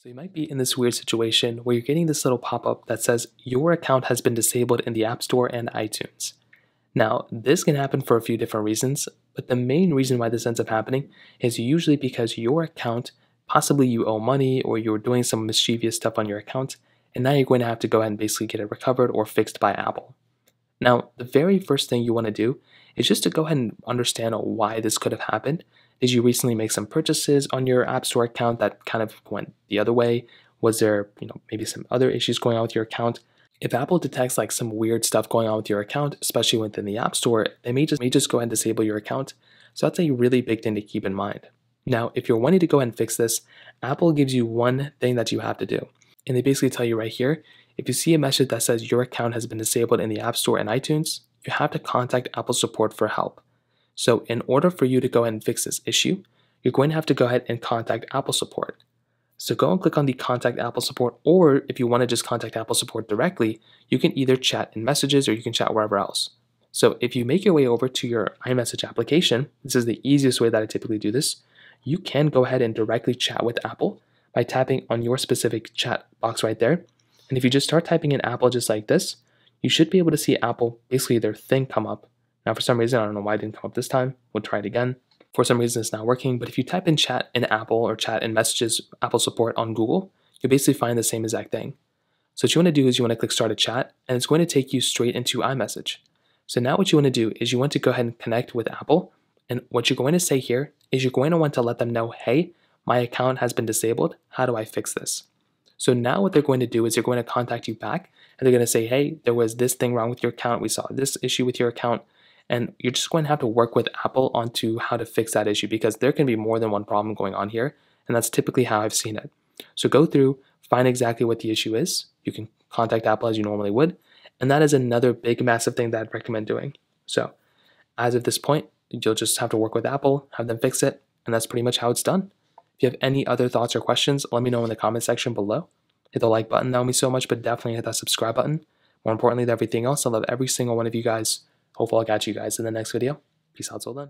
So you might be in this weird situation where you're getting this little pop-up that says your account has been disabled in the App Store and iTunes. Now, this can happen for a few different reasons, but the main reason why this ends up happening is usually because your account, possibly you owe money or you're doing some mischievous stuff on your account, and now you're going to have to go ahead and basically get it recovered or fixed by Apple. Now, the very first thing you want to do is just to go ahead and understand why this could have happened. Did you recently make some purchases on your App Store account that kind of went the other way? Was there, maybe some other issues going on with your account? If Apple detects like some weird stuff going on with your account, especially within the App Store, they may just go ahead and disable your account. So that's a really big thing to keep in mind. Now, if you're wanting to go ahead and fix this, Apple gives you one thing that you have to do. And they basically tell you right here, if you see a message that says your account has been disabled in the App Store and iTunes, you have to contact Apple support for help. So in order for you to go ahead and fix this issue, you're going to have to go ahead and contact Apple support. So go and click on the contact Apple support, or if you want to just contact Apple support directly, you can either chat in messages or you can chat wherever else. So if you make your way over to your iMessage application, this is the easiest way that I typically do this, you can go ahead and directly chat with Apple by tapping on your specific chat box right there. And if you just start typing in Apple just like this, you should be able to see Apple, basically their thing come up. Now for some reason, I don't know why it didn't come up this time. We'll try it again. For some reason, it's not working. But if you type in chat in Apple or chat in messages, Apple support on Google, you'll basically find the same exact thing. So what you want to do is you want to click start a chat, and it's going to take you straight into iMessage. So now what you want to do is you want to go ahead and connect with Apple. And what you're going to say here is you're going to want to let them know, hey, my account has been disabled. How do I fix this? So now what they're going to do is they're going to contact you back, and they're going to say, hey, there was this thing wrong with your account. We saw this issue with your account. And you're just going to have to work with Apple onto how to fix that issue because there can be more than one problem going on here. And that's typically how I've seen it. So go through, find exactly what the issue is. You can contact Apple as you normally would. And that is another big, massive thing that I'd recommend doing. So as of this point, you'll just have to work with Apple, have them fix it. And that's pretty much how it's done. If you have any other thoughts or questions, let me know in the comment section below. Hit the like button, that would mean so much, but definitely hit that subscribe button. More importantly than everything else, I love every single one of you guys. Hopefully I'll catch you guys in the next video. Peace out till then.